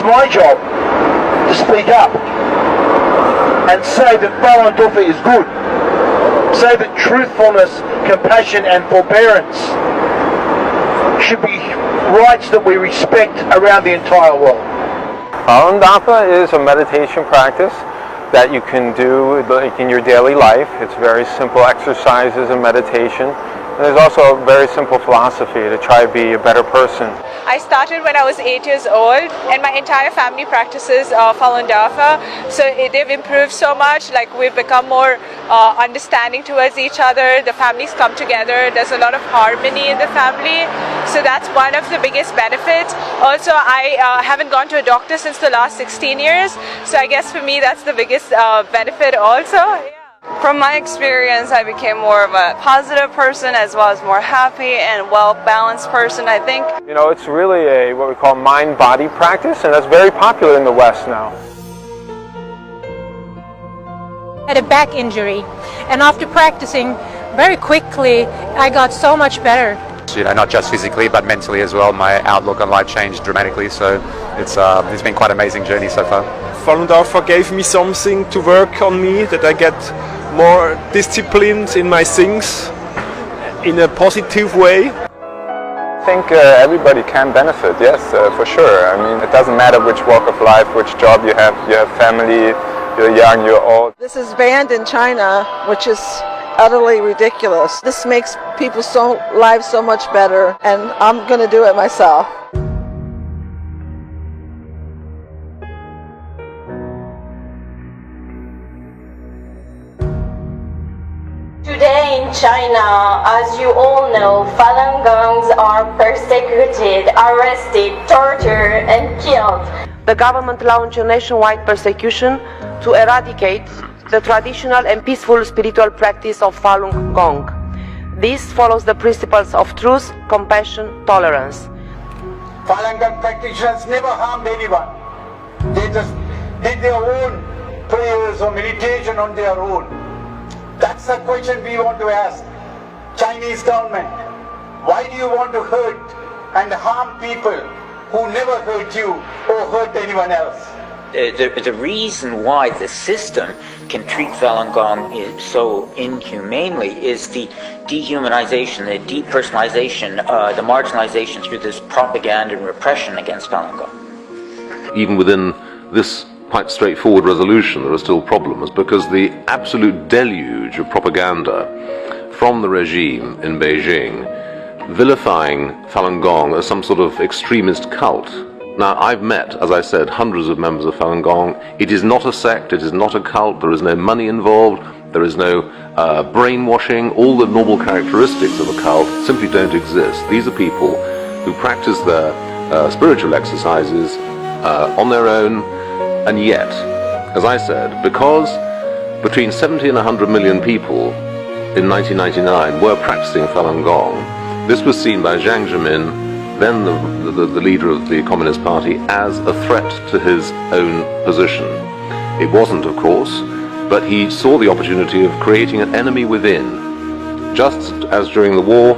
it's my job to speak up and say that Falun Dafa is good. Say that truthfulness, compassion and forbearance should be rights that we respect around the entire world. Falun Dafa is a meditation practice that you can do in your daily life. It's very simple exercises and meditation. And there's also a very simple philosophy to try to be a better person. I started when I was 8 years old, and my entire family practices Falun Dafa. So they've improved so much. Like, we've become more understanding towards each other. The families come together. There's a lot of harmony in the family. So that's one of the biggest benefits. Also, I haven't gone to a doctor since the last 16 years. So I guess for me that's the biggest benefit also. Yeah. From my experience, I became more of a positive person as well as more happy and well-balanced person, I think. You know, it's really a what we call mind-body practice, and that's very popular in the West now. I had a back injury, and after practicing very quickly, I got so much better. You know, not just physically but mentally as well. My outlook on life changed dramatically, so it's been quite an amazing journey so far. Falun Dafa gave me something to work on me, that I get more disciplined in my things in a positive way. I think everybody can benefit, yes, for sure. I mean, it doesn't matter which walk of life, which job you have family, you're young, you're old. This is banned in China, which is utterly ridiculous. This makes people's lives so much better, and I'm going to do it myself. Today in China, as you all know, Falun Gongs are persecuted, arrested, tortured and killed. The government launched a nationwide persecution to eradicate the traditional and peaceful spiritual practice of Falun Gong. This follows the principles of truth, compassion, tolerance. Falun Gong practitioners never harmed anyone. They just did their own prayers or meditation on their own. That's the question we want to ask Chinese government. Why do you want to hurt and harm people who never hurt you or hurt anyone else? The reason why the system can treat Falun Gong so inhumanely is the dehumanization, the depersonalization, the marginalization through this propaganda and repression against Falun Gong. Even within this quite straightforward resolution, there are still problems, because the absolute deluge of propaganda from the regime in Beijing vilifying Falun Gong as some sort of extremist cult. Now, I've met, as I said, hundreds of members of Falun Gong. It is not a sect, it is not a cult, there is no money involved, there is no brainwashing. All the normal characteristics of a cult simply don't exist. These are people who practice their spiritual exercises on their own. And yet, as I said, because between 70 and 100 million people in 1999 were practicing Falun Gong, this was seen by Jiang Zemin, then the leader of the Communist Party, as a threat to his own position. It wasn't, of course, but he saw the opportunity of creating an enemy within. Just as during the war,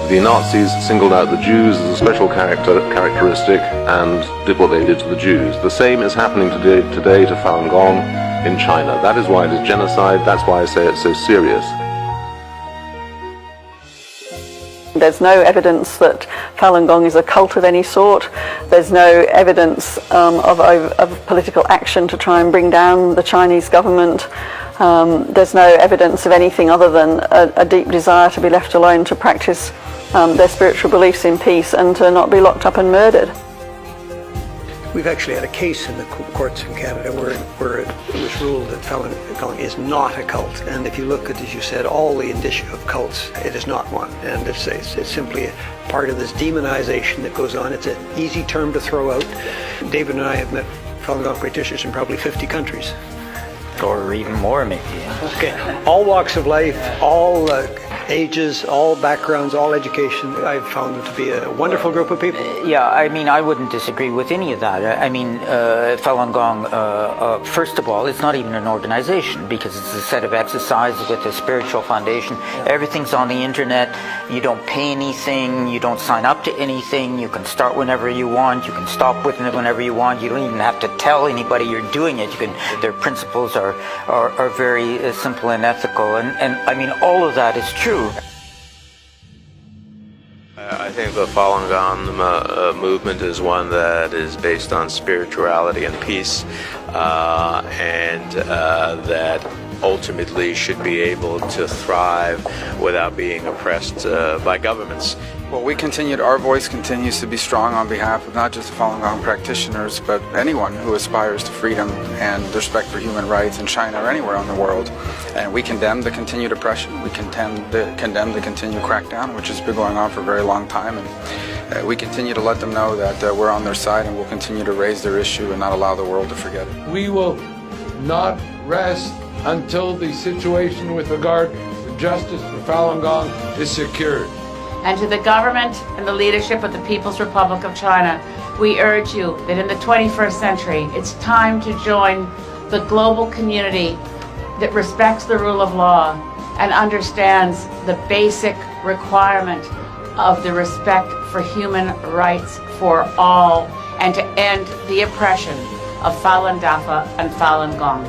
the Nazis singled out the Jews as a special characteristic and did what they did to the Jews. The same is happening today to Falun Gong in China. That is why it is genocide. That's why I say it's so serious. There's no evidence that Falun Gong is a cult of any sort. There's no evidence of political action to try and bring down the Chinese government. There's no evidence of anything other than a deep desire to be left alone to practice their spiritual beliefs in peace and to not be locked up and murdered. We've actually had a case in the courts in Canada where it was ruled that Falun Gong is not a cult. And if you look at, as you said, all the indicia of cults, it is not one. And it's simply a part of this demonization that goes on. It's an easy term to throw out. David and I have met Falun Gong practitioners in probably 50 countries. Or even more, maybe. Okay, all walks of life, all ages, all backgrounds, all education. I've found them to be a wonderful group of people. Yeah, I mean, I wouldn't disagree with any of that. I mean, Falun Gong, first of all, it's not even an organization because it's a set of exercises with a spiritual foundation. Everything's on the internet. You don't pay anything. You don't sign up to anything. You can start whenever you want. You can stop with it whenever you want. You don't even have to tell anybody you're doing it. Their principles are very simple and ethical. And I mean, all of that is true. I think the Falun Gong movement is one that is based on spirituality and peace, and that ultimately should be able to thrive without being oppressed by governments. Well, our voice continues to be strong on behalf of not just Falun Gong practitioners, but anyone who aspires to freedom and respect for human rights in China or anywhere in the world. And we condemn the continued oppression. We condemn the continued crackdown, which has been going on for a very long time. And we continue to let them know that we're on their side and we'll continue to raise their issue and not allow the world to forget it. We will not rest until the situation with regard to justice for Falun Gong is secured. And to the government and the leadership of the People's Republic of China, we urge you that in the 21st century, it's time to join the global community that respects the rule of law and understands the basic requirement of the respect for human rights for all, and to end the oppression of Falun Dafa and Falun Gong.